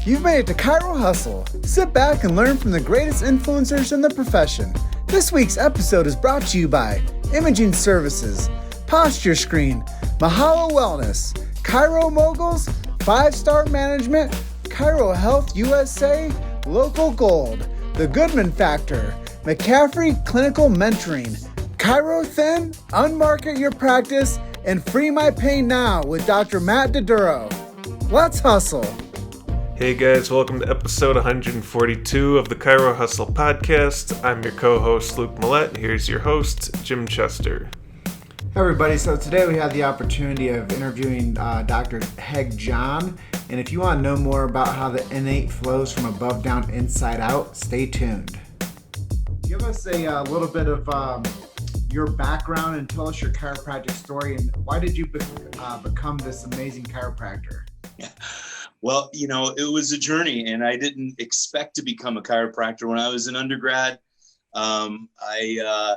You've made it to Chiro Hustle. Sit back and learn from the greatest influencers in the profession. This week's episode is brought to you by Imaging Services, Posture Screen, Mahalo Wellness, Chiro Moguls, 5-Star Management, Chiro Health USA, Local Gold, The Goodman Factor, McCaffrey Clinical Mentoring, Chiro Thin, Unmarket Your Practice, and Free My Pain Now with Dr. Matt Doduro. Let's hustle. Hey guys, welcome to episode 142 of the Chiro Hustle podcast. I'm your co-host Luke Millette. Here's your host, Jim Chester. Hey everybody, so today we had the opportunity of interviewing Dr. Haig John, and if you want to know more about how the innate flows from above down, inside out, stay tuned. Give us a little bit of your background and tell us your chiropractic story, and why did you become this amazing chiropractor? Well, it was a journey, and I didn't expect to become a chiropractor. When I was an undergrad, I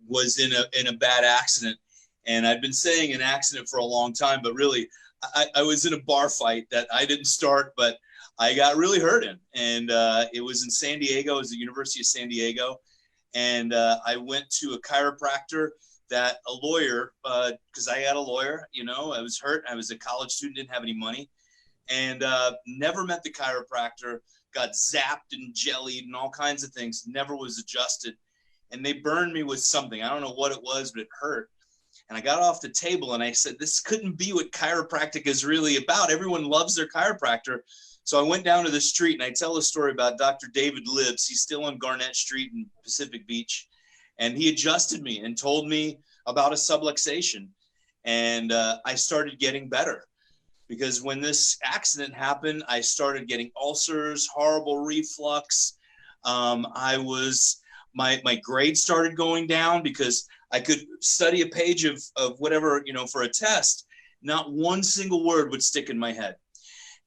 was in a bad accident, and I'd been saying an accident for a long time, but really, I was in a bar fight that I didn't start, but I got really hurt in, and it was in San Diego. It was the University of San Diego, and I went to a chiropractor that a lawyer, because I had a lawyer, I was hurt. I was a college student, didn't have any money. And never met the chiropractor, got zapped and jellied and all kinds of things, never was adjusted. And they burned me with something. I don't know what it was, but it hurt. And I got off the table and I said, this couldn't be what chiropractic is really about. Everyone loves their chiropractor. So I went down to the street and I tell a story about Dr. David Libbs. He's still on Garnett Street in Pacific Beach. And he adjusted me and told me about a subluxation. And I started getting better. Because when this accident happened, I started getting ulcers, horrible reflux. My grades started going down because I could study a page of whatever, for a test. Not one single word would stick in my head.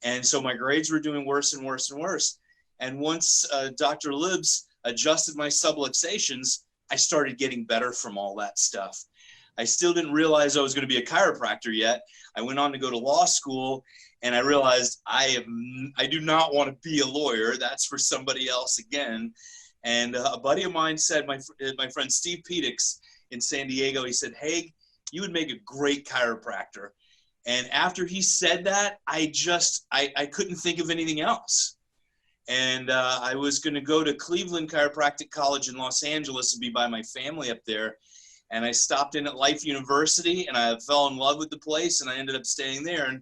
And so my grades were doing worse and worse and worse. And once Dr. Libbs adjusted my subluxations, I started getting better from all that stuff. I still didn't realize I was going to be a chiropractor yet. I went on to go to law school, and I realized I do not want to be a lawyer. That's for somebody else again. And a buddy of mine said, my friend Steve Pedix in San Diego, he said, "Hey, you would make a great chiropractor." And after he said that, I couldn't think of anything else. And I was going to go to Cleveland Chiropractic College in Los Angeles and be by my family up there. And I stopped in at Life University, and I fell in love with the place, and I ended up staying there. And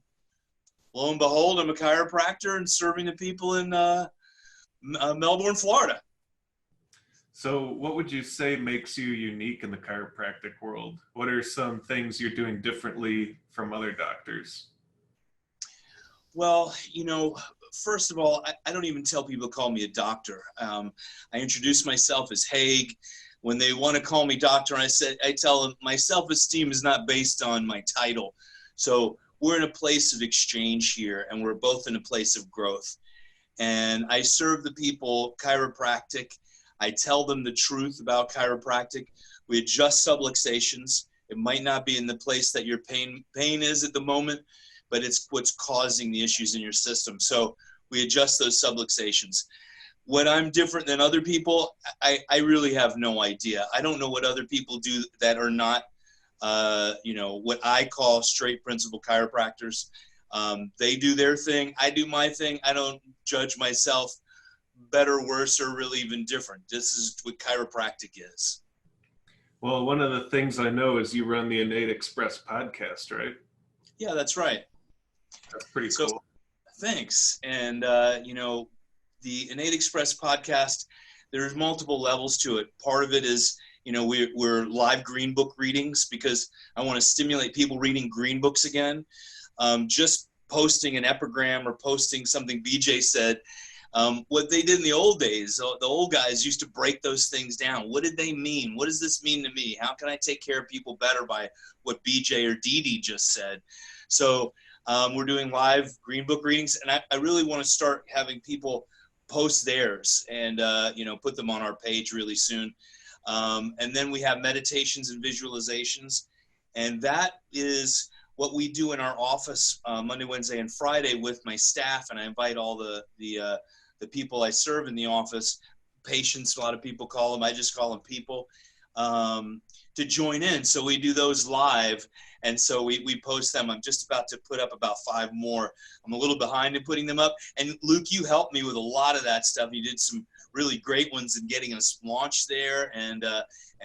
lo and behold, I'm a chiropractor and serving the people in Melbourne, Florida. So what would you say makes you unique in the chiropractic world? What are some things you're doing differently from other doctors? Well, first of all, I don't even tell people to call me a doctor. I introduce myself as Haig. When they want to call me doctor, I tell them my self-esteem is not based on my title. So we're in a place of exchange here, and we're both in a place of growth. And I serve the people chiropractic. I tell them the truth about chiropractic. We adjust subluxations. It might not be in the place that your pain is at the moment, but it's what's causing the issues in your system. So we adjust those subluxations. When I'm different than other people, I really have no idea. I don't know what other people do that are not, what I call straight principle chiropractors. They do their thing. I do my thing. I don't judge myself better, worse, or really even different. This is what chiropractic is. Well, one of the things I know is you run the Innate Express Podcast, right? Yeah, that's right. That's pretty cool. Thanks. And, the Innate Express Podcast, there's multiple levels to it. Part of it is, we're live green book readings because I want to stimulate people reading green books again. Just posting an epigram or posting something BJ said, what they did in the old days, the old guys used to break those things down. What did they mean? What does this mean to me? How can I take care of people better by what BJ or Dee Dee just said? So we're doing live green book readings, and I really want to start having people post theirs and put them on our page really soon. And then we have meditations and visualizations, and that is what we do in our office Monday, Wednesday, and Friday with my staff, and I invite all the people I serve in the office, patients, a lot of people call them, I just call them people, to join in. So we do those live, and so we post them. I'm just about to put up about 5 more. I'm a little behind in putting them up. And Luke, you helped me with a lot of that stuff. You did some really great ones in getting us launched there, and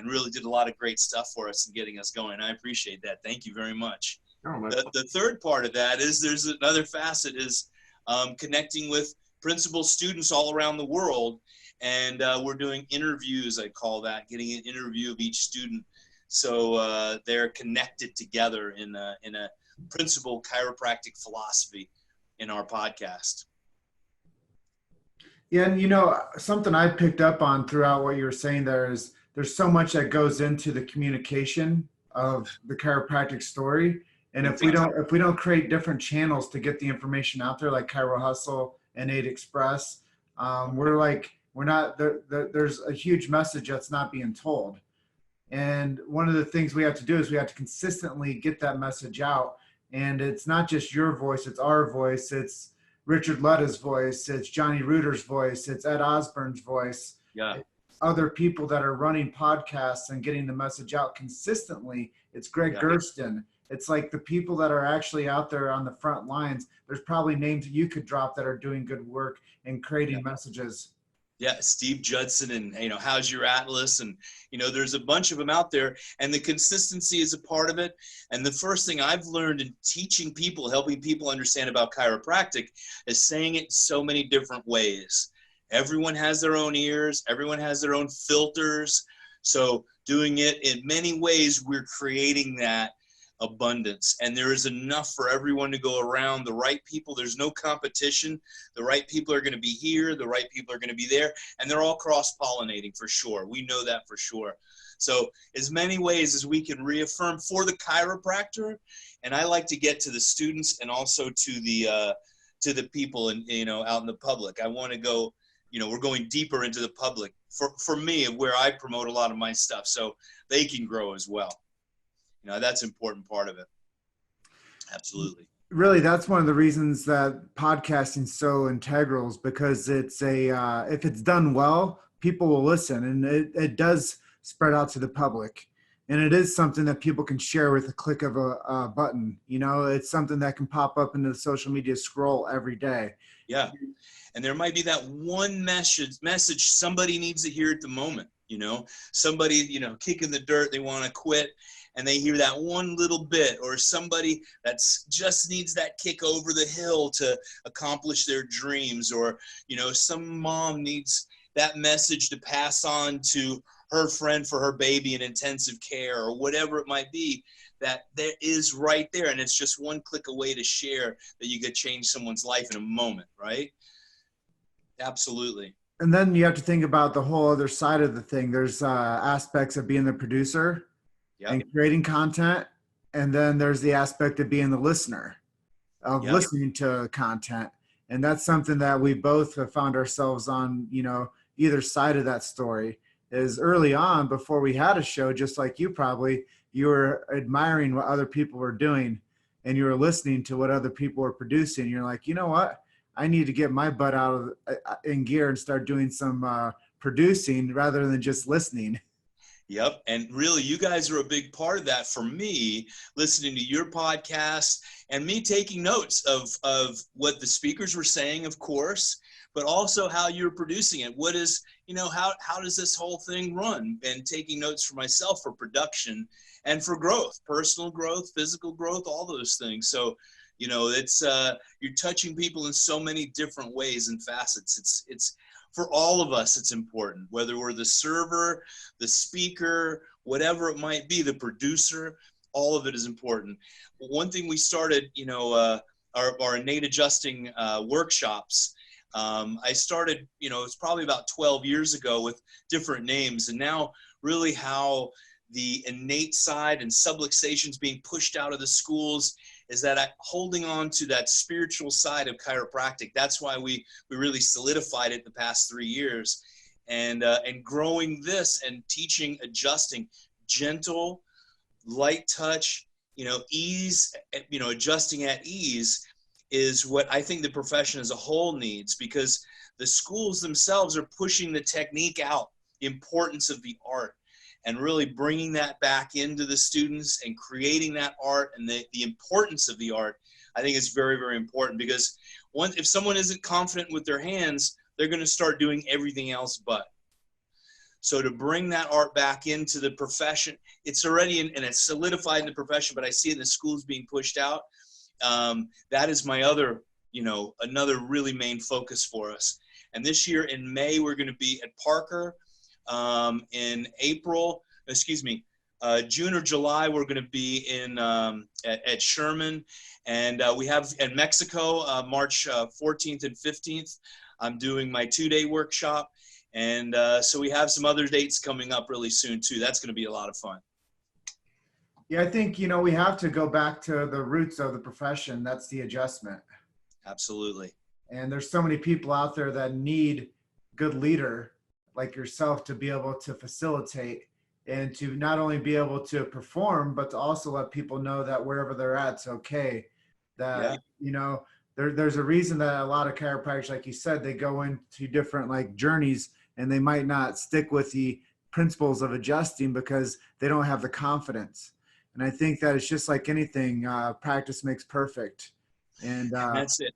really did a lot of great stuff for us and getting us going. I appreciate that. Thank you very much. The third part of that is there's another facet is connecting with principal students all around the world. And we're doing interviews, I call that, getting an interview of each student. So they're connected together in a principal chiropractic philosophy in our podcast. Yeah, and something I picked up on throughout what you were saying there is there's so much that goes into the communication of the chiropractic story. And if we don't create different channels to get the information out there, like Chiro Hustle, Innate Express, there's a huge message that's not being told. And one of the things we have to do is we have to consistently get that message out. And it's not just your voice, it's our voice, it's Richard Letta's voice, it's Johnny Reuter's voice, it's Ed Osborne's voice. Yeah. Other people that are running podcasts and getting the message out consistently. It's Greg Gersten. It's like the people that are actually out there on the front lines. There's probably names you could drop that are doing good work and creating messages. Yeah, Steve Judson and, How's Your Atlas? And, there's a bunch of them out there, and the consistency is a part of it. And the first thing I've learned in teaching people, helping people understand about chiropractic is saying it so many different ways. Everyone has their own ears. Everyone has their own filters. So doing it in many ways, we're creating that abundance, and there is enough for everyone to go around. The right people, there's no competition. The right people are going to be here, the right people are going to be there, and they're all cross-pollinating for sure. We know that for sure. So as many ways as we can reaffirm for the chiropractor, and I like to get to the students and also to the people and out in the public. I want to go, we're going deeper into the public for me, where I promote a lot of my stuff, so they can grow as well. That's an important part of it. Absolutely. Really, that's one of the reasons that podcasting is so integral, is because it's if it's done well, people will listen, and it does spread out to the public. And it is something that people can share with a click of a button. It's something that can pop up into the social media scroll every day. Yeah. And there might be that one message somebody needs to hear at the moment. Somebody, kicking the dirt, they want to quit, and they hear that one little bit, or somebody that's just needs that kick over the hill to accomplish their dreams, or, some mom needs that message to pass on to her friend for her baby in intensive care, or whatever it might be, that there is right there. And it's just one click away to share that you could change someone's life in a moment, right? Absolutely. And then you have to think about the whole other side of the thing. There's aspects of being the producer and creating content. And then there's the aspect of being the listener, of listening to content. And that's something that we both have found ourselves on, either side of that story. Is early on, before we had a show, just like you probably, you were admiring what other people were doing, and you were listening to what other people were producing. You're like, you know what? I need to get my butt out in gear and start doing some producing rather than just listening. Yep. And really, you guys are a big part of that for me, listening to your podcast and me taking notes of what the speakers were saying, of course, but also how you're producing it. What is, how does this whole thing run? And taking notes for myself for production and for growth, personal growth, physical growth, all those things. So, it's you're touching people in so many different ways and facets. It's for all of us, it's important, whether we're the server, the speaker, whatever it might be, the producer, all of it is important. One thing we started, our innate adjusting workshops. I started, it's probably about 12 years ago with different names, and now really how the innate side and subluxations being pushed out of the schools is that holding on to that spiritual side of chiropractic. That's why we really solidified it the past 3 years, and growing this and teaching, adjusting, gentle, light touch, ease, adjusting at ease is what I think the profession as a whole needs, because the schools themselves are pushing the technique out, the importance of the art, and really bringing that back into the students and creating that art and the importance of the art. I think is very, very important, because if someone isn't confident with their hands, they're going to start doing everything else but. So to bring that art back into the profession, it's already and it's solidified in the profession, but I see it in the schools being pushed out. That is my other, another really main focus for us. And this year in May, we're going to be at Parker. In June or July, we're going to be at Sherman. And we have in Mexico, March 14th and 15th, I'm doing my 2-day workshop. And so we have some other dates coming up really soon too. That's going to be a lot of fun. Yeah, I think, we have to go back to the roots of the profession. That's the adjustment. Absolutely. And there's so many people out there that need good leader like yourself to be able to facilitate and to not only be able to perform, but to also let people know that wherever they're at, it's okay. That, there's a reason that a lot of chiropractors, like you said, they go into different journeys, and they might not stick with the principles of adjusting because they don't have the confidence. And I think that it's just like anything, practice makes perfect. And that's it.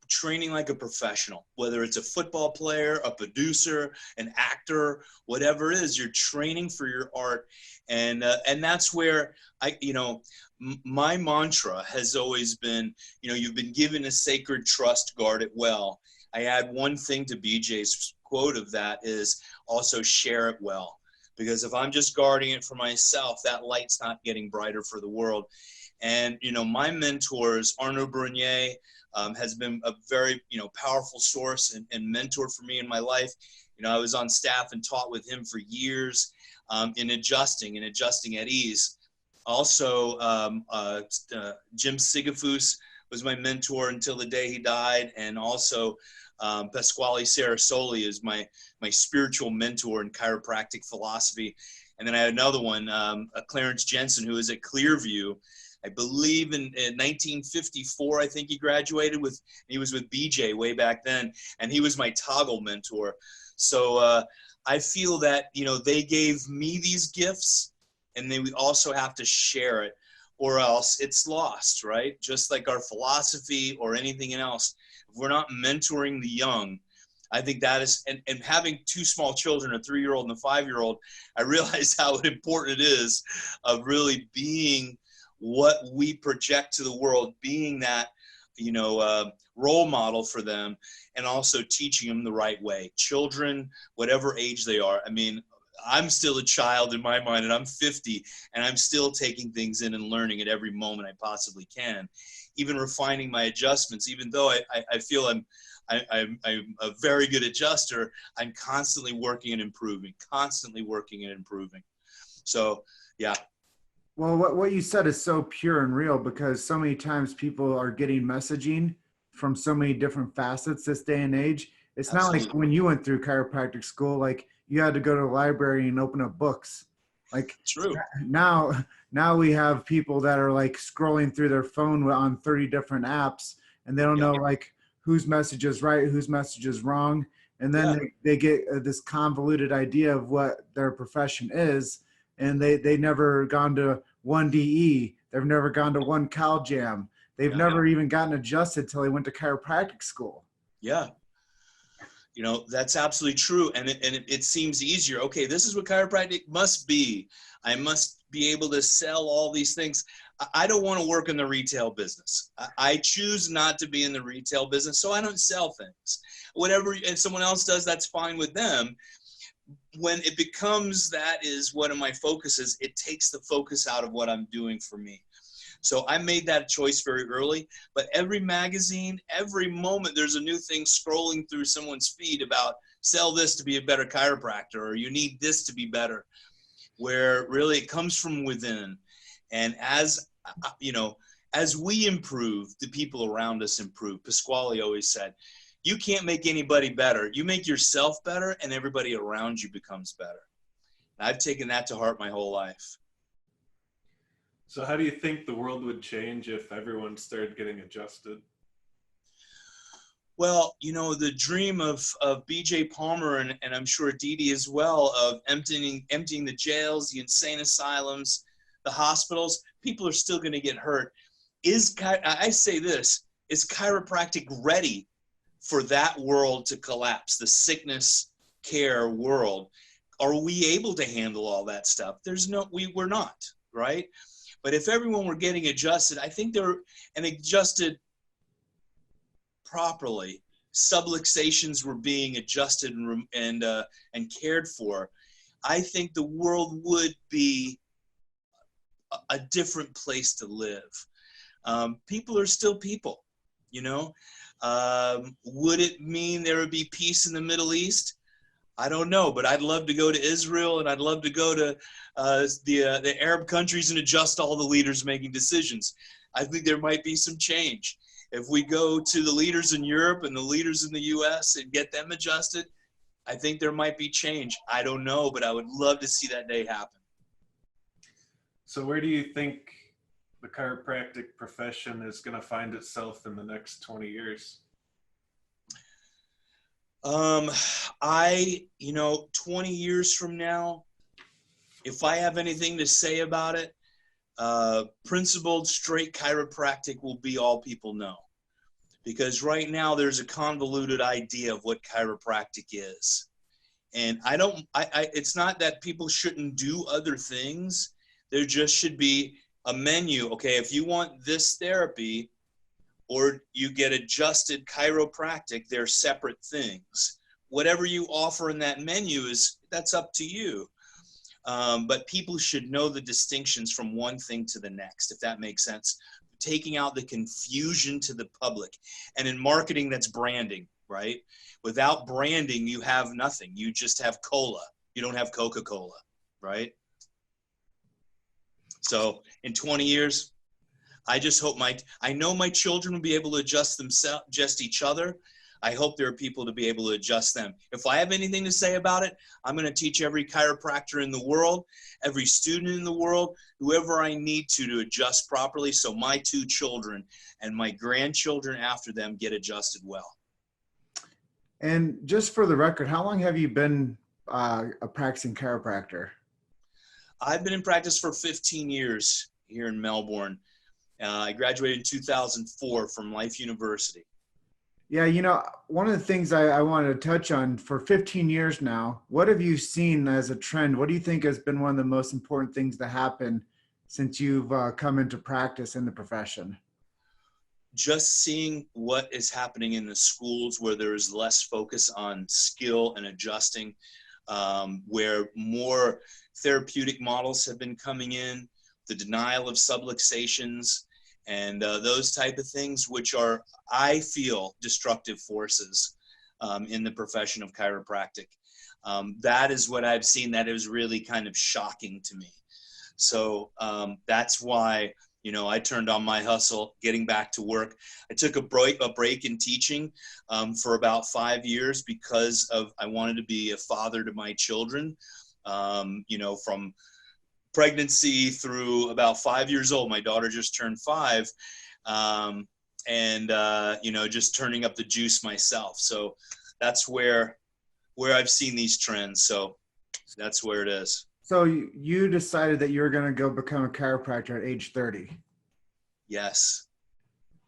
Training like a professional, whether it's a football player, a producer, an actor, whatever it is, you're training for your art. And that's where my mantra has always been, you've been given a sacred trust, guard it well. I add one thing to BJ's quote of that is also share it well. Because if I'm just guarding it for myself, that light's not getting brighter for the world. And, my mentors, Arnaud Bernier, has been a very, powerful source and mentor for me in my life. I was on staff and taught with him for years in adjusting at ease. Also, Jim Sigafus was my mentor until the day he died. And also Pasquale Sarasoli is my spiritual mentor in chiropractic philosophy. And then I had another one, Clarence Jensen, who is at Clearview. I believe in 1954, I think he graduated he was with BJ way back then, and he was my toggle mentor. So I feel that, they gave me these gifts, and they also have to share it, or else it's lost, right? Just like our philosophy or anything else. If we're not mentoring the young, I think that is, and having 2 small children, a 3-year-old and a 5-year-old, I realize how important it is of really being what we project to the world, being that, role model for them, and also teaching them the right way. Children, whatever age they are. I mean, I'm still a child in my mind, and I'm 50, and I'm still taking things in and learning at every moment I possibly can, even refining my adjustments. Even though I feel I'm a very good adjuster, I'm constantly working and improving. So, yeah. Well, what you said is so pure and real, because so many times people are getting messaging from so many different facets this day and age. It's Absolutely. Not like when you went through chiropractic school, you had to go to the library and open up books. True. Now we have people that are scrolling through their phone on 30 different apps, and they don't know whose message is right, whose message is wrong. And then they get this convoluted idea of what their profession is. And they never gone to one DE. They've never gone to one Cal Jam. They've never even gotten adjusted till they went to chiropractic school. Yeah. That's absolutely true. And it seems easier. Okay, this is what chiropractic must be. I must be able to sell all these things. I don't want to work in the retail business. I choose not to be in the retail business, so I don't sell things. Whatever if someone else does, that's fine with them. When it becomes that is one of my focuses, it takes the focus out of what I'm doing for me. So I made that choice very early, but every magazine, every moment, there's a new thing scrolling through someone's feed about sell this to be a better chiropractor, or you need this to be better, where really it comes from within. And as we improve, the people around us improve. Pasquale always said, you can't make anybody better. You make yourself better, and everybody around you becomes better. And I've taken that to heart my whole life. So how do you think the world would change if everyone started getting adjusted? Well, the dream of BJ Palmer and I'm sure Didi as well, of emptying the jails, the insane asylums, the hospitals, people are still going to get hurt. I say this, is chiropractic ready for that world to collapse, the sickness care world? Are we able to handle all that stuff? We're not, right? But if everyone were getting adjusted, I think adjusted properly, subluxations were being adjusted and cared for, I think the world would be a different place to live. People are still people, would it mean there would be peace in the Middle East? I don't know, but I'd love to go to Israel, and I'd love to go to the Arab countries and adjust all the leaders making decisions. I think there might be some change. If we go to the leaders in Europe and the leaders in the US and get them adjusted, I think there might be change. I don't know, but I would love to see that day happen. So where do you think the chiropractic profession is going to find itself in the next 20 years? 20 years from now, if I have anything to say about it, principled straight chiropractic will be all people know, because right now there's a convoluted idea of what chiropractic is. And it's not that people shouldn't do other things. There just should be a menu. Okay, if you want this therapy or you get adjusted chiropractic, they're separate things. Whatever you offer in that menu that's up to you. But people should know the distinctions from one thing to the next, if that makes sense. Taking out the confusion to the public. And in marketing, that's branding, right? Without branding, you have nothing. You just have cola. You don't have Coca-Cola, right? So in 20 years, I just hope I know my children will be able to adjust each other. I hope there are people to be able to adjust them. If I have anything to say about it, I'm going to teach every chiropractor in the world, every student in the world, whoever I need to adjust properly, so my 2 children and my grandchildren after them get adjusted well. And just for the record, how long have you been a practicing chiropractor? I've been in practice for 15 years here in Melbourne. I graduated in 2004 from Life University. Yeah, one of the things I wanted to touch on, for 15 years now, what have you seen as a trend? What do you think has been one of the most important things to happen since you've come into practice in the profession? Just seeing what is happening in the schools where there is less focus on skill and adjusting, where more therapeutic models have been coming in, the denial of subluxations, and those type of things, which are, I feel, destructive forces in the profession of chiropractic. That is what I've seen that is really kind of shocking to me. So that's why, I turned on my hustle, getting back to work. I took a break in teaching for about 5 years because I wanted to be a father to my children, from pregnancy through about 5 years old. My daughter just turned 5, just turning up the juice myself. So that's where I've seen these trends. So that's where it is. So you decided that you were going to go become a chiropractor at age 30. Yes.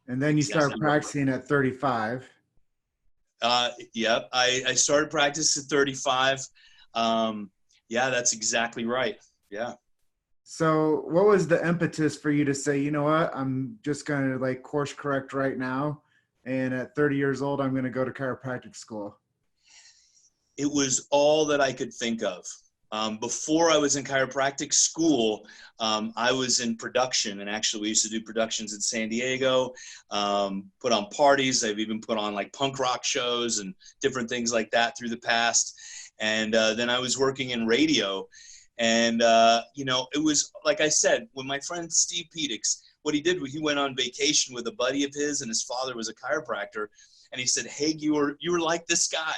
And then you started practicing at 35. Yep. I started practice at 35. Yeah, that's exactly right. Yeah. So what was the impetus for you to say, you know what, I'm just going to course correct right now, and at 30 years old, I'm going to go to chiropractic school? It was all that I could think of. Before I was in chiropractic school, I was in production, and actually we used to do productions in San Diego, put on parties. I've even put on punk rock shows and different things like that through the past. And then I was working in radio. And, it was, like I said, when my friend Steve Pedix, what he did was he went on vacation with a buddy of his, and his father was a chiropractor. And he said, "Hey, you were like this guy,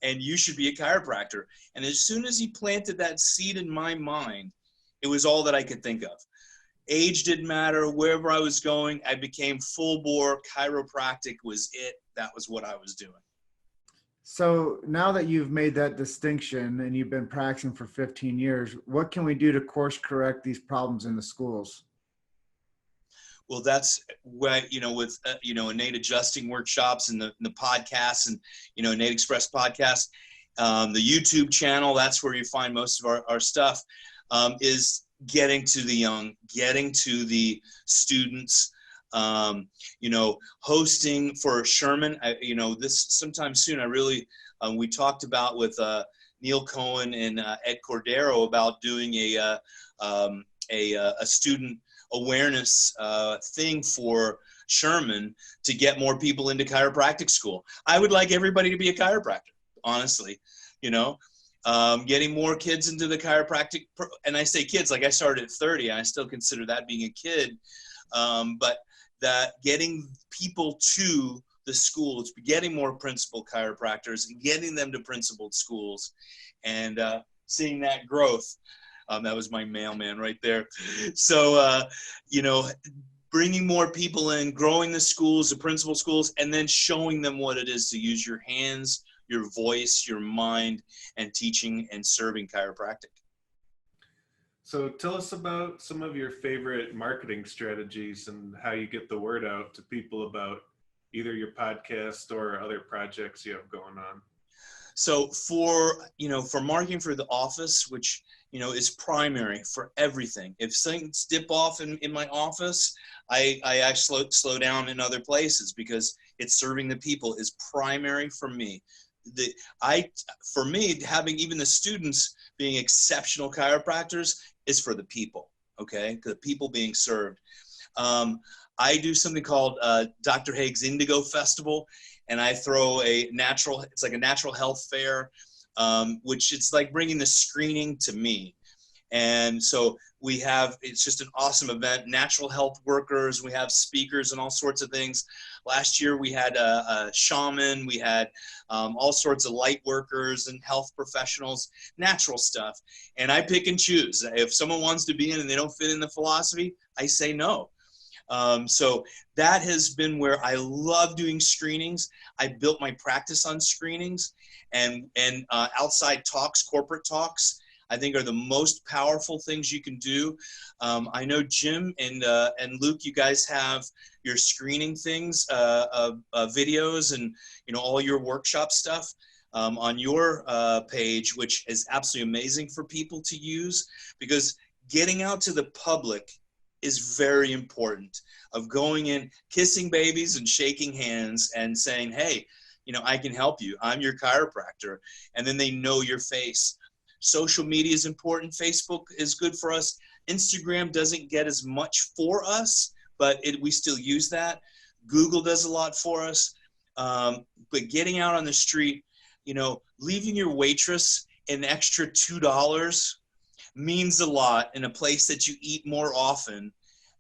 and you should be a chiropractor." And as soon as he planted that seed in my mind, it was all that I could think of. Age didn't matter. Wherever I was going, I became full bore. Chiropractic was it. That was what I was doing. So now that you've made that distinction and you've been practicing for 15 years, what can we do to course correct these problems in the schools? Well, that's what, with, Innate Adjusting Workshops and the podcasts and, Innate Express Podcast, the YouTube channel, that's where you find most of our stuff, is getting to the young, getting to the students, hosting for Sherman, this sometime soon. I really, we talked about with Neil Cohen and Ed Cordero about doing a student awareness thing for Sherman to get more people into chiropractic school. I would like everybody to be a chiropractor, honestly, getting more kids into the chiropractic. And I say kids, like I started at 30, and I still consider that being a kid. But that getting people to the schools, getting more principal chiropractors, and getting them to principal schools, and seeing that growth. That was my mailman right there. So, bringing more people in, growing the schools, the principal schools, and then showing them what it is to use your hands, your voice, your mind, and teaching and serving chiropractic. So tell us about some of your favorite marketing strategies and how you get the word out to people about either your podcast or other projects you have going on. So for marketing for the office, which, is primary for everything. If things dip off in my office, I actually slow down in other places because it's serving the people is primary for me. For me, having even the students being exceptional chiropractors is for the people, okay? The people being served. I do something called Dr. Haig's Indigo Festival, and I throw it's like a natural health fair, which it's like bringing the screening to me. And so it's just an awesome event, natural health workers, we have speakers and all sorts of things. Last year we had a shaman, we had all sorts of light workers and health professionals, natural stuff. And I pick and choose. If someone wants to be in and they don't fit in the philosophy, I say no. So that has been where I love doing screenings. I built my practice on screenings and outside talks, corporate talks, I think are the most powerful things you can do. I know Jim and Luke, you guys have your screening things, videos and, all your workshop stuff on your page, which is absolutely amazing for people to use, because getting out to the public is very important, of going in, kissing babies and shaking hands and saying, hey, I can help you. I'm your chiropractor. And then they know your face. Social media is important. Facebook is good for us. Instagram doesn't get as much for us, but we still use that. Google does a lot for us. But getting out on the street, leaving your waitress an extra $2 means a lot in a place that you eat more often,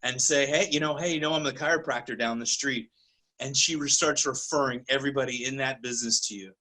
and say, hey, I'm the chiropractor down the street. And she starts referring everybody in that business to you,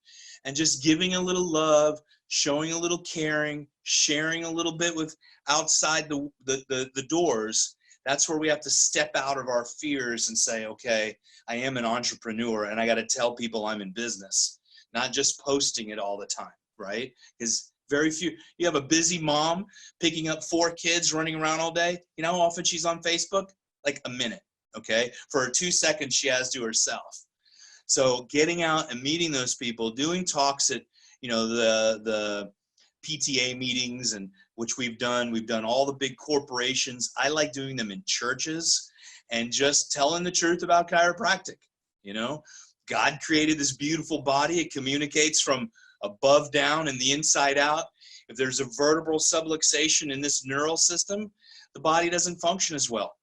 and just giving a little love, showing a little caring, sharing a little bit with outside the doors. That's where we have to step out of our fears and say, okay, I am an entrepreneur and I got to tell people I'm in business, not just posting it all the time, right? Because very few, you have a busy mom picking up 4 kids running around all day. You know how often she's on Facebook? Like a minute, okay? For 2 seconds she has to herself. So getting out and meeting those people, doing talks at, the PTA meetings, and which we've done all the big corporations. I like doing them in churches and just telling the truth about chiropractic. God created this beautiful body. It communicates from above down and the inside out. If there's a vertebral subluxation in this neural system, the body doesn't function as well.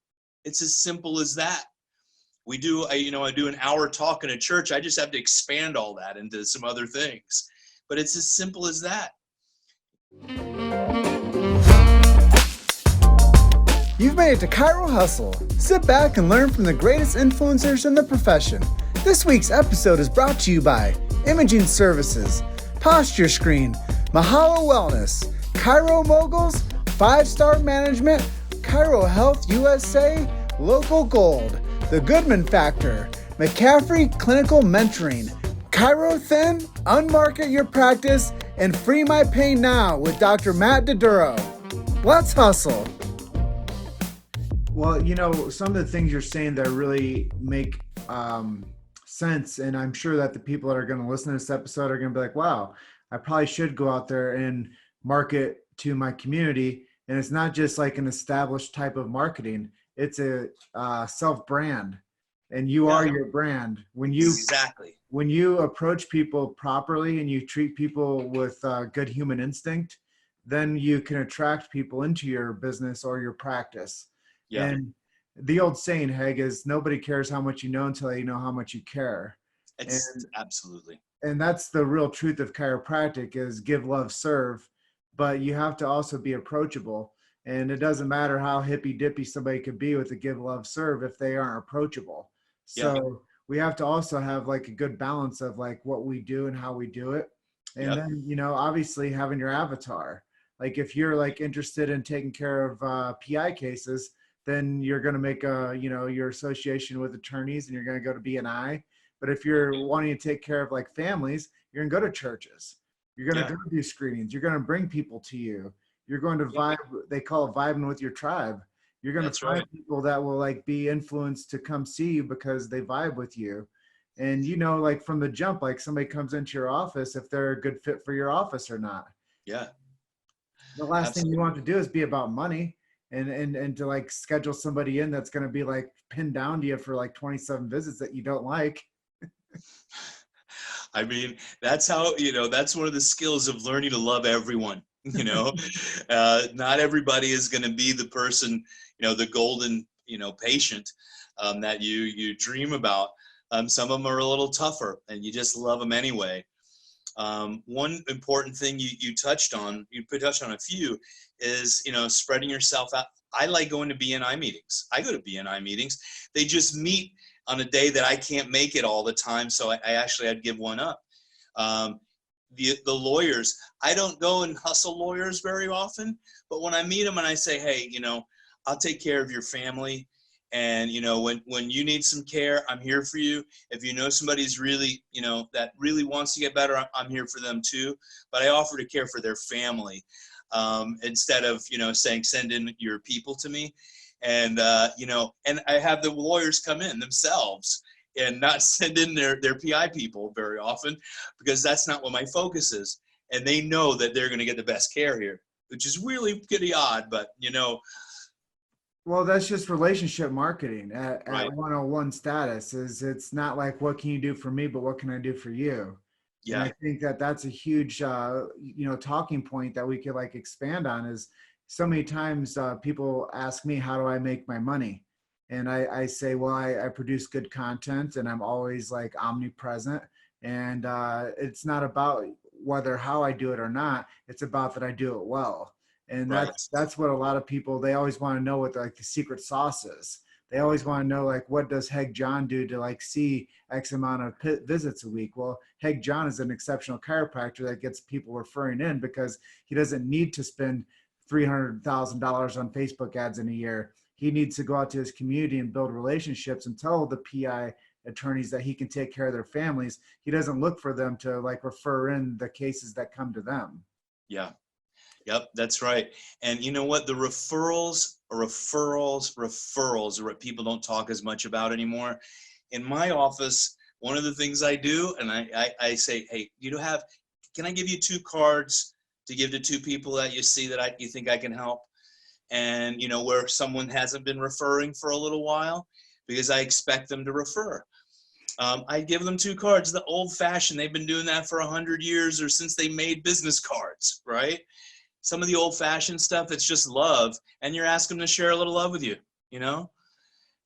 It's as simple as that. I do an hour talk in a church. I just have to expand all that into some other things. But it's as simple as that. You've made it to Chiro Hustle. Sit back and learn from the greatest influencers in the profession. This week's episode is brought to you by Imaging Services, Posture Screen, Mahalo Wellness, Chiro Moguls, 5-Star Management, Chiro Health USA, Local Gold, The Goodman Factor, McCaffrey Clinical Mentoring, Chiro Thin, Unmarket Your Practice, and Free My Pain Now with Dr. Matt DeDuro. Let's hustle. Well, you know, some of the things you're saying that really make sense, and I'm sure that the people that are going to listen to this episode are going to be like, wow, I probably should go out there and market to my community. And it's not just like an established type of marketing. It's a self-brand, and you are your brand. When you approach people properly and you treat people with good human instinct, then you can attract people into your business or your practice. Yeah. And the old saying, Haig, is nobody cares how much you know until they know how much you care. Absolutely. And that's the real truth of chiropractic is give, love, serve. But you have to also be approachable. And it doesn't matter how hippy dippy somebody could be with a give, love, serve if they aren't approachable. So we have to also have like a good balance of like what we do and how we do it. And then, you know, obviously having your avatar. Like if you're like interested in taking care of PI cases, then you're going to make your association with attorneys and you're going to go to BNI. But if you're wanting to take care of like families, you're going to go to churches. You're going to do screenings. You're going to bring people to you. You're going to vibe. They call it vibing with your tribe. You're going to find people that will like be influenced to come see you because they vibe with you. And, you know, like from the jump, like somebody comes into your office, if they're a good fit for your office or not. Yeah. The last thing you want to do is be about money and to like schedule somebody in that's going to be like pinned down to you for like 27 visits that you don't like. I mean, that's how, you know, that's one of the skills of learning to love everyone, you know. Not everybody is going to be the person, you know, the golden, you know, patient that you dream about. Some of them are a little tougher and you just love them anyway. One important thing you touched on a few, is, you know, spreading yourself out. I like going to BNI meetings. I go to BNI meetings. They just meet on a day that I can't make it all the time. So I'd give one up. The lawyers, I don't go and hustle lawyers very often, but when I meet them and I say, hey, you know, I'll take care of your family. And, you know, when you need some care, I'm here for you. If you know somebody's really, you know, that really wants to get better, I'm here for them too. But I offer to care for their family instead of, you know, saying, send in your people to me. And, you know, and I have the lawyers come in themselves and not send in their PI people very often, because that's not what my focus is. And they know that they're going to get the best care here, which is really pretty odd, but, you know. Well, that's just relationship marketing at 101 status. Is it's not like, what can you do for me, but what can I do for you? Yeah. And I think that that's a huge, you know, talking point that we could like expand on. Is so many times people ask me, how do I make my money? And I say, well, I produce good content and I'm always like omnipresent. And it's not about how I do it or not. It's about that I do it well. And that's what a lot of people, they always want to know what like the secret sauce is. They always want to know, like, what does Haig John do to like see X amount of visits a week? Well, Haig John is an exceptional chiropractor that gets people referring in because he doesn't need to spend $300,000 on Facebook ads in a year. He needs to go out to his community and build relationships and tell the PI attorneys that he can take care of their families. He doesn't look for them to like refer in the cases that come to them. Yeah. Yep, that's right. And you know what? The referrals are what people don't talk as much about anymore. In my office, one of the things I do, and I say, hey, can I give you 2 cards to give to 2 people that you see that you think I can help? And, you know, where someone hasn't been referring for a little while, because I expect them to refer. I give them 2 cards, the old fashioned. They've been doing that for 100 years or since they made business cards, right? Some of the old fashioned stuff, it's just love. And you're asking them to share a little love with you, you know,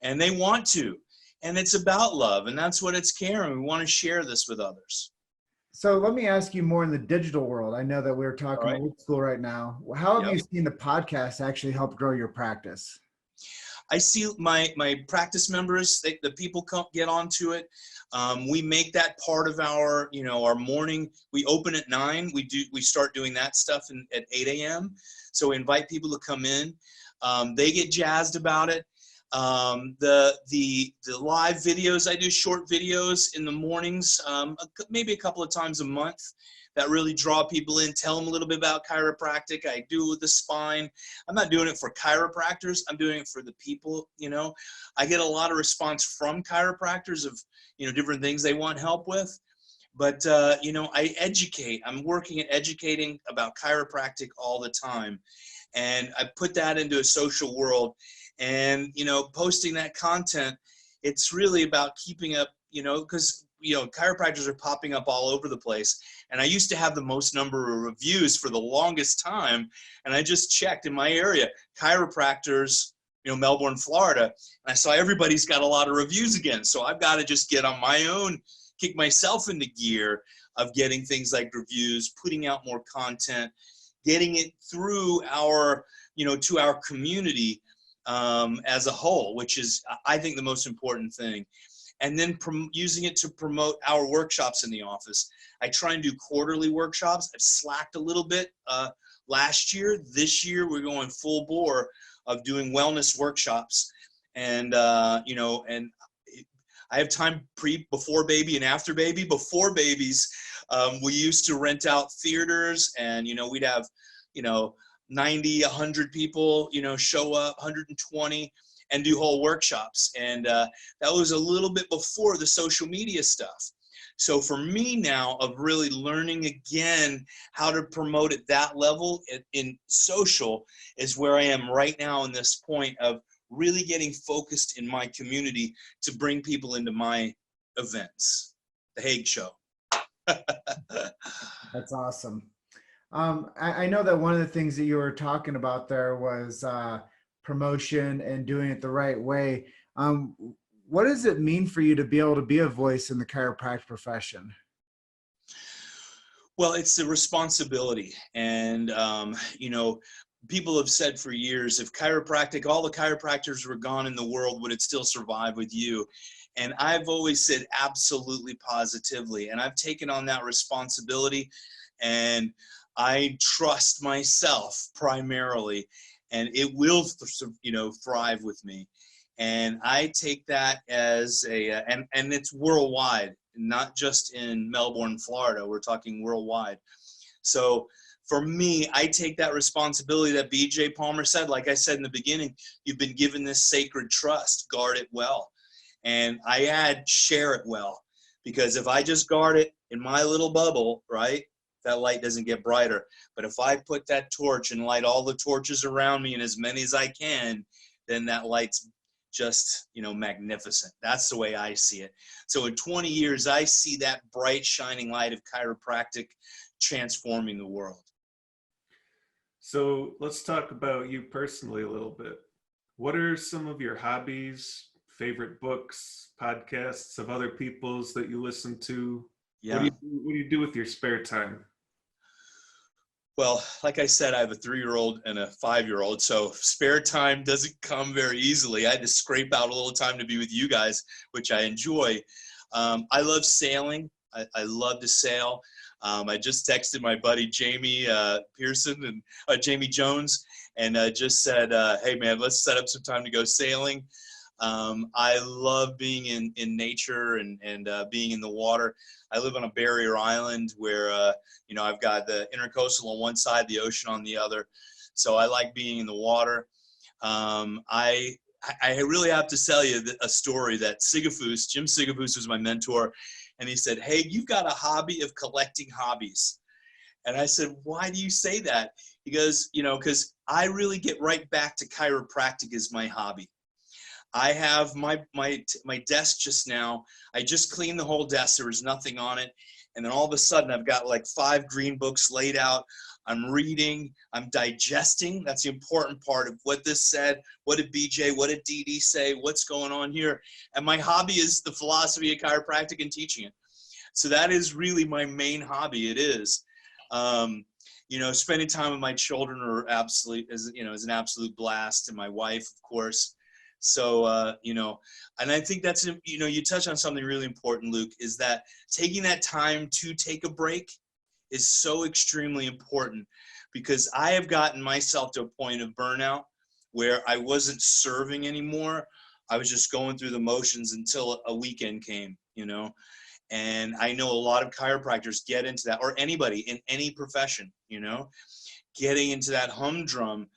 and they want to. And it's about love. And that's what it's caring. We want to share this with others. So let me ask you more in the digital world. I know that we're talking old school right now. How have you seen the podcast actually help grow your practice? I see my practice members, the people get onto it. We make that part of our, you know, our morning. We open at 9. We start doing that stuff at 8 a.m. So we invite people to come in. They get jazzed about it. The live videos, I do short videos in the mornings, maybe a couple of times a month, that really draw people in, tell them a little bit about chiropractic. I do it with the spine. I'm not doing it for chiropractors. I'm doing it for the people, I get a lot of response from chiropractors of, different things they want help with. But, I educate. I'm working at educating about chiropractic all the time. And I put that into a social world. And, posting that content, it's really about keeping up, because, chiropractors are popping up all over the place. And I used to have the most number of reviews for the longest time. And I just checked in my area, chiropractors, Melbourne, Florida. And I saw everybody's got a lot of reviews again. So I've got to just get on my own, kick myself into gear of getting things like reviews, putting out more content, getting it through our, to our community as a whole, which is, I think, the most important thing. And then using it to promote our workshops in the office. I try and do quarterly workshops. I've slacked a little bit last year. This year, we're going full bore of doing wellness workshops. And, and I have time before baby and after baby. Before babies, we used to rent out theaters, and, we'd have, 90, 100 people, show up, 120, and do whole workshops. And that was a little bit before the social media stuff. So for me now, of really learning again how to promote at that level in social, is where I am right now in this point of really getting focused in my community to bring people into my events, the Haig Show. That's awesome. I know that one of the things that you were talking about there was promotion and doing it the right way. What does it mean for you to be able to be a voice in the chiropractic profession? Well, it's the responsibility. And, people have said for years, if all the chiropractors were gone in the world, would it still survive with you? And I've always said absolutely, positively. And I've taken on that responsibility, and I trust myself primarily, and it will, thrive with me. And I take that as and it's worldwide, not just in Melbourne, Florida. We're talking worldwide. So for me, I take that responsibility that BJ Palmer said. Like I said in the beginning, you've been given this sacred trust, guard it well. And I add, share it well. Because if I just guard it in my little bubble, right, that light doesn't get brighter. But if I put that torch and light all the torches around me, and as many as I can, then that light's just, magnificent. That's the way I see it. So in 20 years, I see that bright, shining light of chiropractic transforming the world. So let's talk about you personally a little bit. What are some of your hobbies, favorite books, podcasts of other people's that you listen to? Yeah. What do you do with your spare time? Well, like I said, I have a 3-year-old and a 5-year-old, so spare time doesn't come very easily. I had to scrape out a little time to be with you guys, which I enjoy. I love sailing. I love to sail. I just texted my buddy Jamie Pearson and Jamie Jones, and just said, hey man, let's set up some time to go sailing. I love being in nature and being in the water. I live on a barrier island where, I've got the intercoastal on one side, the ocean on the other. So I like being in the water. I really have to tell you a story that Jim Sigafus was my mentor. And he said, hey, you've got a hobby of collecting hobbies. And I said, why do you say that? He goes, because I really get right back to chiropractic as my hobby. I have my desk just now. I just cleaned the whole desk. There was nothing on it. And then all of a sudden, I've got like 5 green books laid out. I'm reading. I'm digesting. That's the important part of what this said. What did BJ, what did DD say? What's going on here? And my hobby is the philosophy of chiropractic and teaching it. So that is really my main hobby. It is. Spending time with my children is an absolute blast, and my wife, of course. So, and I think that's, you touch on something really important, Luke, is that taking that time to take a break is so extremely important, because I have gotten myself to a point of burnout where I wasn't serving anymore. I was just going through the motions until a weekend came, you know. And I know a lot of chiropractors get into that, or anybody in any profession, you know, getting into that humdrum,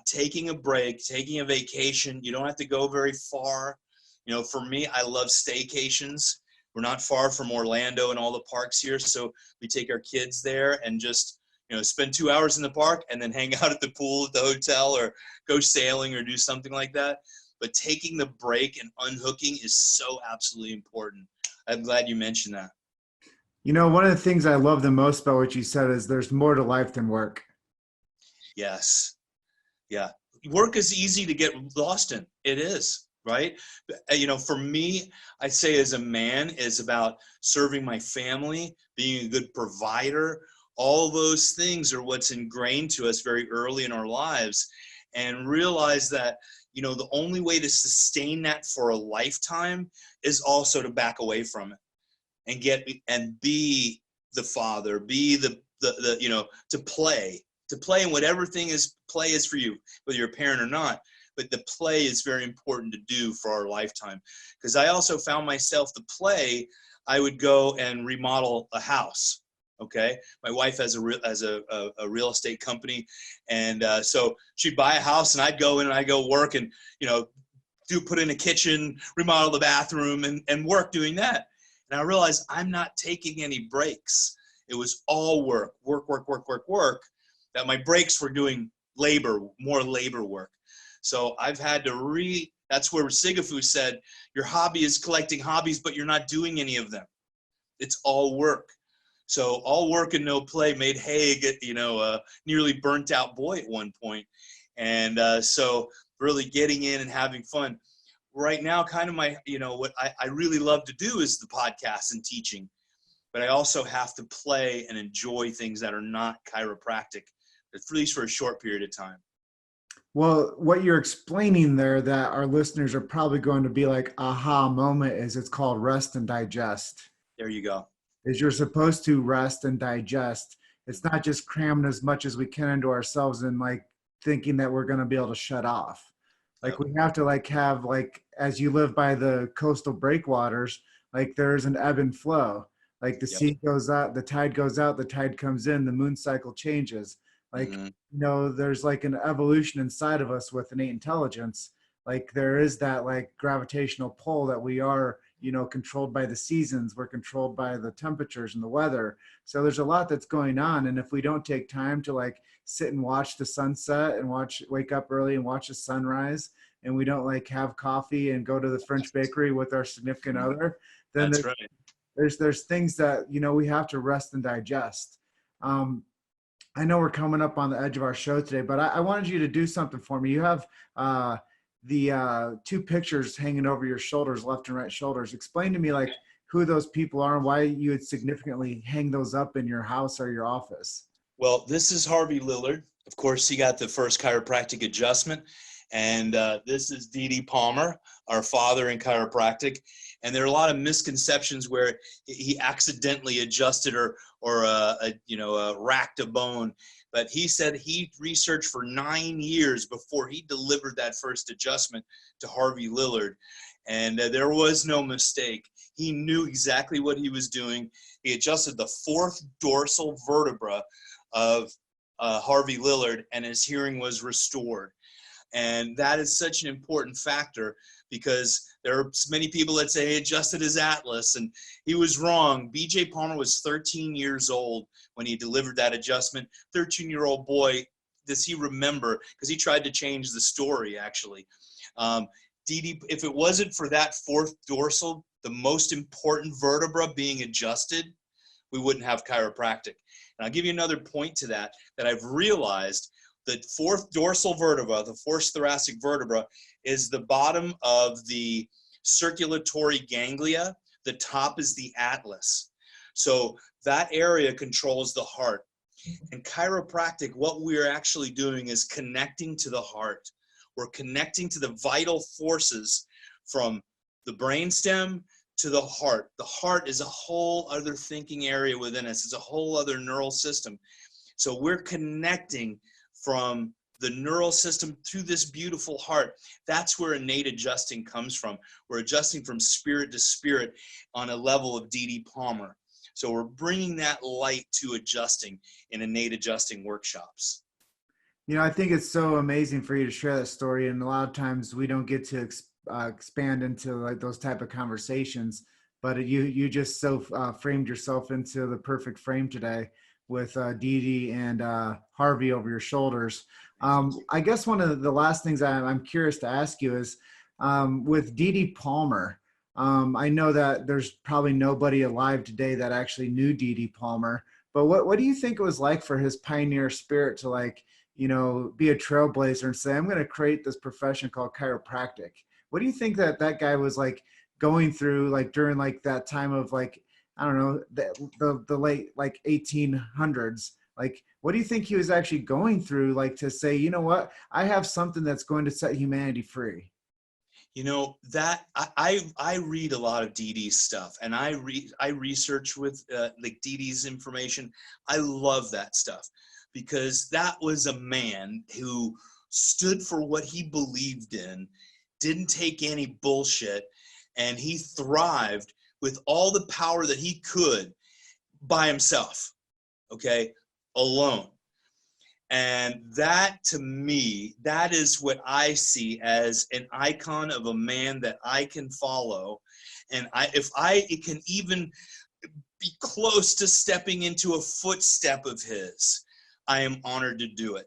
taking a break, taking a vacation. You don't have to go very far. You know, for me, I love staycations. We're not far from Orlando and all the parks here. So we take our kids there and just, you know, spend 2 hours in the park and then hang out at the pool at the hotel or go sailing or do something like that. But taking the break and unhooking is so absolutely important. I'm glad you mentioned that. You know, one of the things I love the most about what you said is there's more to life than work. Yes. Yeah. Work is easy to get lost in. It is, right? You know, for me, I'd say as a man, is about serving my family, being a good provider. All those things are what's ingrained to us very early in our lives, and realize that, you know, the only way to sustain that for a lifetime is also to back away from it and be the father, be the you know, to play in whatever play is for you, whether you're a parent or not. But the play is very important to do for our lifetime. Because I also found myself the play, I would go and remodel a house. Okay, my wife has a real estate company, and so she'd buy a house, and I'd go in and I'd go work, and, you know, put in a kitchen, remodel the bathroom, and work doing that. And I realized I'm not taking any breaks. It was all work. That my breaks were doing more labor work. So I've had to that's where Sigafu said, your hobby is collecting hobbies, but you're not doing any of them. It's all work. So all work and no play made Haig, you know, a nearly burnt out boy at one point. And so really getting in and having fun. Right now, kind of my, you know, what I really love to do is the podcast and teaching. But I also have to play and enjoy things that are not chiropractic, at least for a short period of time. Well, what you're explaining there that our listeners are probably going to be like, aha moment, is it's called rest and digest. There you go. Is you're supposed to rest and digest. It's not just cramming as much as we can into ourselves and like thinking that we're going to be able to shut off. Like we have to like have, like, as you live by the coastal breakwaters, like there's an ebb and flow. Like the sea goes out, the tide goes out, the tide comes in, the moon cycle changes. Like, you know, there's like an evolution inside of us with innate intelligence. Like there is that like gravitational pull that we are, you know, controlled by the seasons. We're controlled by the temperatures and the weather. So there's a lot that's going on. And if we don't take time to like sit and watch the sunset and wake up early and watch the sunrise, and we don't like have coffee and go to the French bakery with our significant other, then there's things that, you know, we have to rest and digest. I know we're coming up on the edge of our show today, but I wanted you to do something for me. You have the two pictures hanging over your shoulders, left and right shoulders. Explain to me like who those people are and why you would significantly hang those up in your house or your office. Well, this is Harvey Lillard. Of course, he got the first chiropractic adjustment. And this is Dee Palmer, our father in chiropractic. And there are a lot of misconceptions where he accidentally adjusted or racked a bone. But he said he researched for 9 years before he delivered that first adjustment to Harvey Lillard. And there was no mistake. He knew exactly what he was doing. He adjusted the fourth dorsal vertebra of Harvey Lillard, and his hearing was restored. And that is such an important factor, because there are many people that say he adjusted his atlas, and he was wrong. B.J. Palmer was 13 years old when he delivered that adjustment. 13-year-old boy, does he remember? Because he tried to change the story, actually. If it wasn't for that fourth dorsal, the most important vertebra being adjusted, we wouldn't have chiropractic. And I'll give you another point to that I've realized. The fourth dorsal vertebra, the fourth thoracic vertebra, is the bottom of the circulatory ganglia. The top is the atlas. So that area controls the heart. In chiropractic, what we're actually doing is connecting to the heart. We're connecting to the vital forces from the brainstem to the heart. The heart is a whole other thinking area within us. It's a whole other neural system. So we're connecting from the neural system through this beautiful heart. That's where innate adjusting comes from. We're adjusting from spirit to spirit on a level of D.D. Palmer. So we're bringing that light to adjusting in innate adjusting workshops. You know, I think it's so amazing for you to share that story, and a lot of times we don't get to expand into like those type of conversations. But you just so framed yourself into the perfect frame today with Dee Dee and Harvey over your shoulders. I guess one of the last things I'm curious to ask you is with Dee Dee Palmer. I know that there's probably nobody alive today that actually knew Dee Dee Palmer. But what do you think it was like for his pioneer spirit to, like, you know, be a trailblazer and say, I'm going to create this profession called chiropractic? What do you think that guy was like going through, like during like that time of, like, I don't know, the late like 1800s? Like, what do you think he was actually going through, like, to say, you know what, I have something that's going to set humanity free? You know, that I read a lot of Dee Dee's stuff, and I research with like Dee Dee's information. I love that stuff because that was a man who stood for what he believed in, didn't take any bullshit, and he thrived with all the power that he could by himself, okay, alone. And that, to me, that is what I see as an icon of a man that I can follow. And if it can even be close to stepping into a footstep of his, I am honored to do it.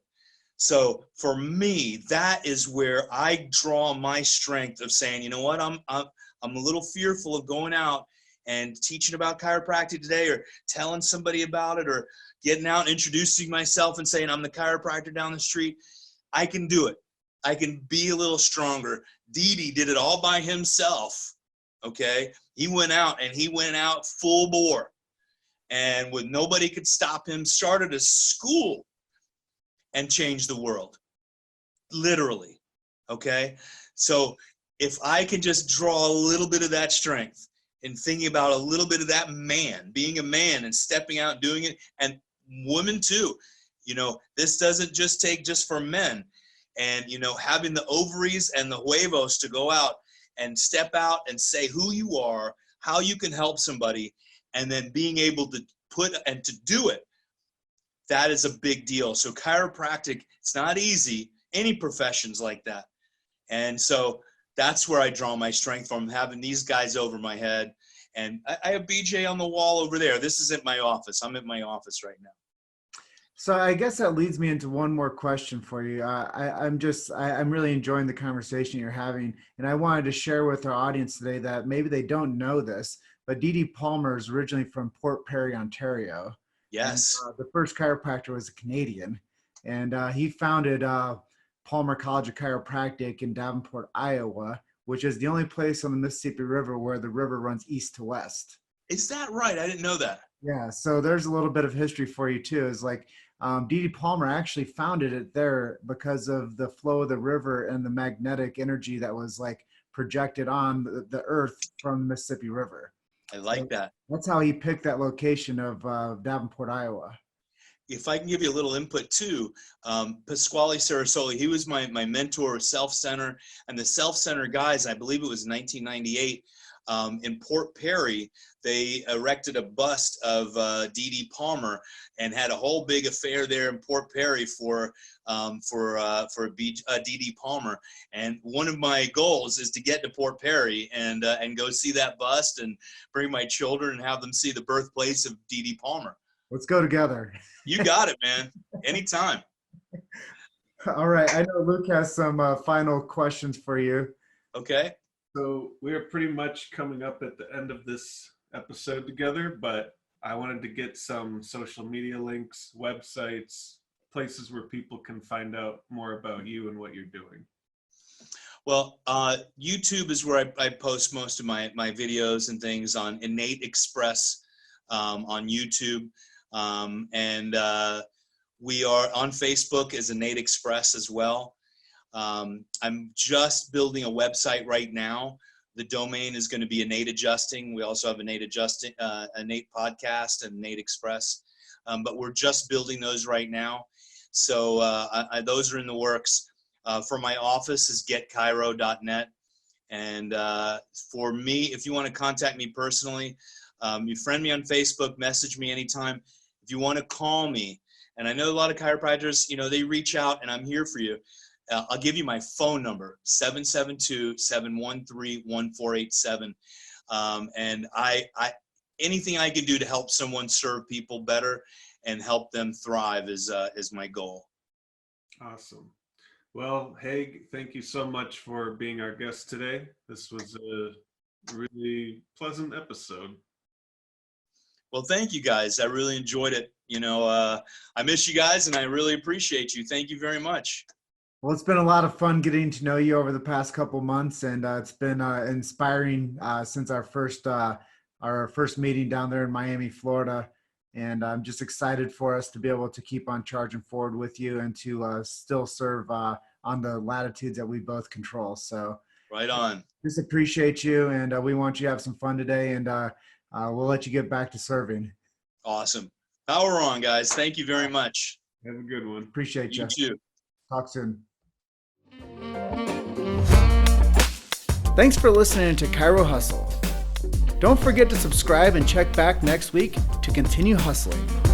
So for me, that is where I draw my strength of saying, you know what, I'm a little fearful of going out and teaching about chiropractic today, or telling somebody about it, or getting out and introducing myself and saying I'm the chiropractor down the street. I can do it. I can be a little stronger. Dee Dee did it all by himself, okay? He went out full bore, and with nobody could stop him, started a school and changed the world, literally, okay? So if I can just draw a little bit of that strength and thinking about a little bit of that man, being a man and stepping out and doing it, and women too, you know, this doesn't just take just for men. And, you know, having the ovaries and the huevos to go out and step out and say who you are, how you can help somebody, and then being able to put and to do it, that is a big deal. So chiropractic, it's not easy. Any profession's like that. And so that's where I draw my strength from, having these guys over my head. And I have BJ on the wall over there. This is at my office. I'm at my office right now. So I guess that leads me into one more question for you. I'm really enjoying the conversation you're having, and I wanted to share with our audience today that maybe they don't know this, but Dee Dee Palmer is originally from Port Perry, Ontario. Yes. And, the first chiropractor was a Canadian, and he founded Palmer College of Chiropractic in Davenport, Iowa, which is the only place on the Mississippi River where the river runs east to west. Is that right? I didn't know that. Yeah, so there's a little bit of history for you too. Is like Dee Dee Palmer actually founded it there because of the flow of the river and the magnetic energy that was like projected on the earth from the Mississippi River. I like that. That's how he picked that location of Davenport, Iowa. If I can give you a little input too, Pasquale Sarasoli, he was my mentor of Self-Center, and the Self-Center guys, I believe it was 1998, in Port Perry, they erected a bust of Dee Dee Palmer and had a whole big affair there in Port Perry for Dee Dee Palmer. And one of my goals is to get to Port Perry and go see that bust and bring my children and have them see the birthplace of Dee Dee Palmer. Let's go together. You got it, man. Anytime. All right. I know Luke has some final questions for you. Okay. So we are pretty much coming up at the end of this episode together, but I wanted to get some social media links, websites, places where people can find out more about you and what you're doing. Well, YouTube is where I post most of my videos and things on Innate Express on YouTube. And we are on Facebook as Innate Express as well. I'm just building a website right now. The domain is going to be Innate Adjusting. We also have Innate Adjusting, Innate Podcast and Innate Express. But we're just building those right now. So those are in the works. For my office is getchiro.net. And for me, if you want to contact me personally, you friend me on Facebook, message me anytime. If you want to call me, and I know a lot of chiropractors, they reach out, and I'm here for you. I'll give you my phone number, 772-713-1487. And anything I can do to help someone serve people better and help them thrive is my goal. Awesome. Well, Haig, thank you so much for being our guest today. This was a really pleasant episode. Well, thank you guys. I really enjoyed it. I miss you guys, and I really appreciate you. Thank you very much. Well, it's been a lot of fun getting to know you over the past couple months, and it's been inspiring since our first meeting down there in Miami, Florida. And I'm just excited for us to be able to keep on charging forward with you and to still serve on the latitudes that we both control. So right on. Just appreciate you, and we want you to have some fun today, and we'll let you get back to serving. Awesome. Power on, guys. Thank you very much. Have a good one. Appreciate you. You too. Talk soon. Thanks for listening to Chiro Hustle. Don't forget to subscribe and check back next week to continue hustling.